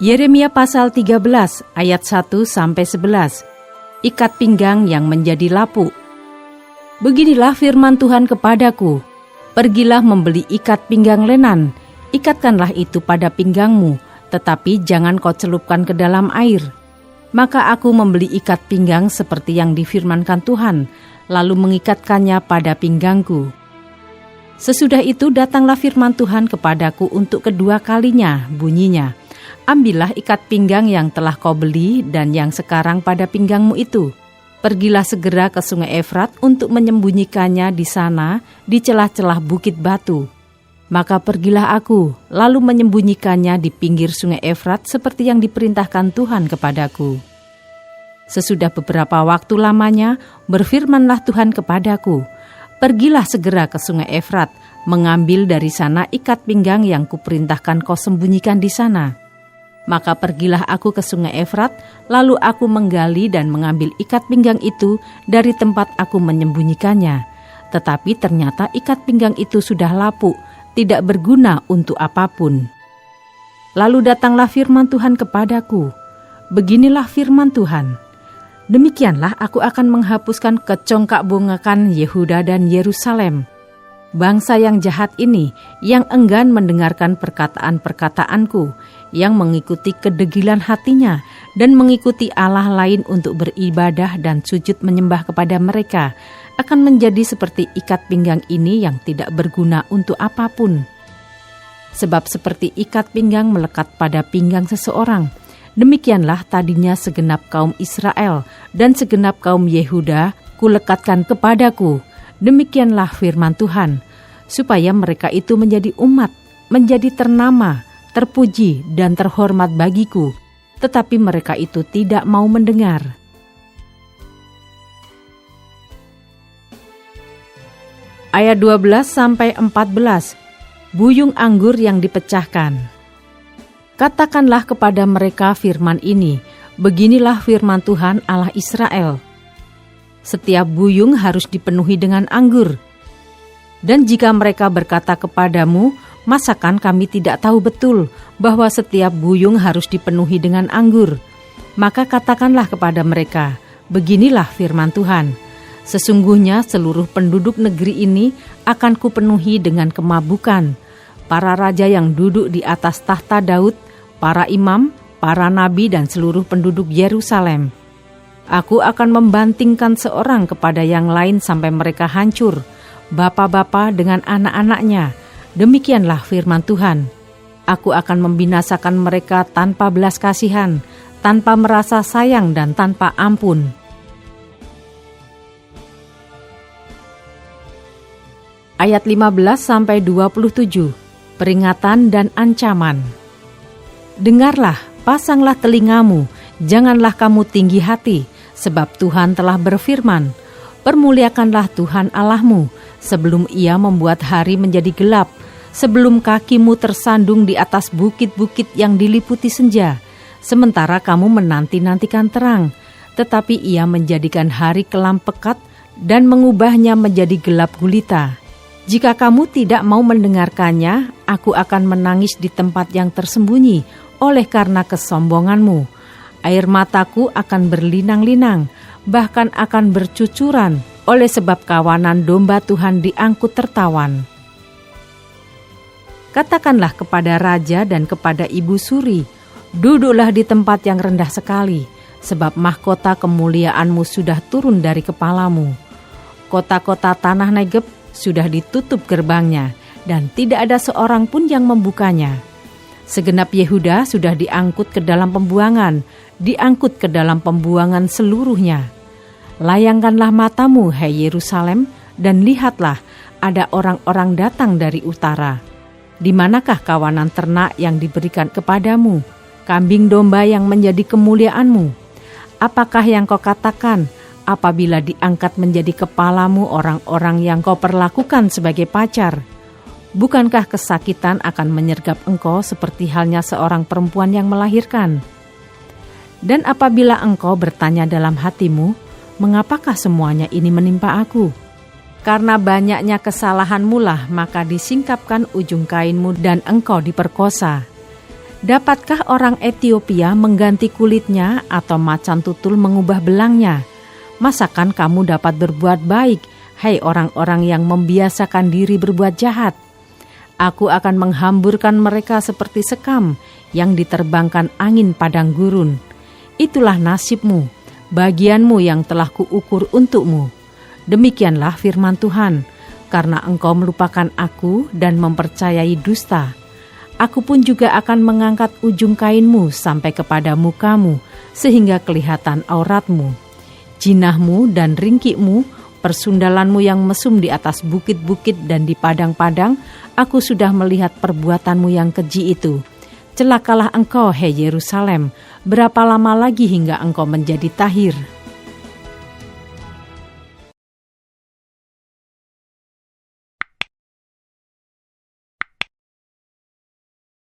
Yeremia pasal 13 ayat 1-11. Ikat pinggang yang menjadi lapuk. Beginilah firman Tuhan kepadaku, pergilah membeli ikat pinggang lenan, ikatkanlah itu pada pinggangmu, tetapi jangan kau celupkan ke dalam air. Maka aku membeli ikat pinggang seperti yang difirmankan Tuhan, lalu mengikatkannya pada pinggangku. Sesudah itu datanglah firman Tuhan kepadaku untuk kedua kalinya, bunyinya, ambillah ikat pinggang yang telah kau beli dan yang sekarang pada pinggangmu itu. Pergilah segera ke sungai Efrat untuk menyembunyikannya di sana, di celah-celah bukit batu. Maka pergilah aku, lalu menyembunyikannya di pinggir sungai Efrat seperti yang diperintahkan Tuhan kepadaku. Sesudah beberapa waktu lamanya, berfirmanlah Tuhan kepadaku, pergilah segera ke sungai Efrat, mengambil dari sana ikat pinggang yang kuperintahkan kau sembunyikan di sana. Maka pergilah aku ke sungai Efrat, lalu aku menggali dan mengambil ikat pinggang itu dari tempat aku menyembunyikannya. Tetapi ternyata ikat pinggang itu sudah lapuk, tidak berguna untuk apapun. Lalu datanglah firman Tuhan kepadaku, beginilah firman Tuhan, demikianlah aku akan menghapuskan kecongkak-bongkakan Yehuda dan Yerusalem. Bangsa yang jahat ini, yang enggan mendengarkan perkataan-perkataanku, yang mengikuti kedegilan hatinya, dan mengikuti Allah lain untuk beribadah dan sujud menyembah kepada mereka, akan menjadi seperti ikat pinggang ini yang tidak berguna untuk apapun. Sebab seperti ikat pinggang melekat pada pinggang seseorang, demikianlah tadinya segenap kaum Israel dan segenap kaum Yehuda kulekatkan kepadaku. Demikianlah firman Tuhan, supaya mereka itu menjadi umat, menjadi ternama, terpuji dan terhormat bagiku, tetapi mereka itu tidak mau mendengar. Ayat 12-14, buyung anggur yang dipecahkan. Katakanlah kepada mereka firman ini, beginilah firman Tuhan Allah Israel. Setiap buyung harus dipenuhi dengan anggur. Dan jika mereka berkata kepadamu, masakan kami tidak tahu betul bahwa setiap buyung harus dipenuhi dengan anggur? Maka katakanlah kepada mereka, beginilah firman Tuhan, sesungguhnya seluruh penduduk negeri ini akan kupenuhi dengan kemabukan. Para raja yang duduk di atas tahta Daud, para imam, para nabi dan seluruh penduduk Yerusalem. Aku akan membantingkan seorang kepada yang lain sampai mereka hancur, bapa-bapa dengan anak-anaknya. Demikianlah firman Tuhan. Aku akan membinasakan mereka tanpa belas kasihan, tanpa merasa sayang dan tanpa ampun. Ayat 15-27, peringatan dan ancaman. Dengarlah, pasanglah telingamu, janganlah kamu tinggi hati, sebab Tuhan telah berfirman, permuliakanlah Tuhan Allahmu, sebelum Ia membuat hari menjadi gelap, sebelum kakimu tersandung di atas bukit-bukit yang diliputi senja, sementara kamu menanti-nantikan terang, tetapi Ia menjadikan hari kelam pekat dan mengubahnya menjadi gelap gulita. Jika kamu tidak mau mendengarkannya, aku akan menangis di tempat yang tersembunyi oleh karena kesombonganmu. Air mataku akan berlinang-linang, bahkan akan bercucuran oleh sebab kawanan domba Tuhan diangkut tertawan. Katakanlah kepada raja dan kepada ibu suri, duduklah di tempat yang rendah sekali, sebab mahkota kemuliaanmu sudah turun dari kepalamu. Kota-kota tanah Negeb sudah ditutup gerbangnya, dan tidak ada seorang pun yang membukanya. Segenap Yehuda sudah diangkut ke dalam pembuangan, diangkut ke dalam pembuangan seluruhnya. Layangkanlah matamu, hai Yerusalem, dan lihatlah, ada orang-orang datang dari utara. Di manakah kawanan ternak yang diberikan kepadamu, kambing domba yang menjadi kemuliaanmu? Apakah yang kau katakan apabila diangkat menjadi kepalamu orang-orang yang kau perlakukan sebagai pacar? Bukankah kesakitan akan menyergap engkau seperti halnya seorang perempuan yang melahirkan? Dan apabila engkau bertanya dalam hatimu, mengapakah semuanya ini menimpa aku? Karena banyaknya kesalahanmu lah, maka disingkapkan ujung kainmu dan engkau diperkosa. Dapatkah orang Etiopia mengganti kulitnya atau macan tutul mengubah belangnya? Masakan kamu dapat berbuat baik, hai orang-orang yang membiasakan diri berbuat jahat? Aku akan menghamburkan mereka seperti sekam yang diterbangkan angin padang gurun. Itulah nasibmu, bagianmu yang telah kuukur untukmu. Demikianlah firman Tuhan, karena engkau melupakan aku dan mempercayai dusta. Aku pun juga akan mengangkat ujung kainmu sampai kepada mukamu, sehingga kelihatan auratmu. Jinahmu dan ringkikmu, persundalanmu yang mesum di atas bukit-bukit dan di padang-padang, aku sudah melihat perbuatanmu yang keji itu. Celakalah engkau, hei Yerusalem, berapa lama lagi hingga engkau menjadi tahir?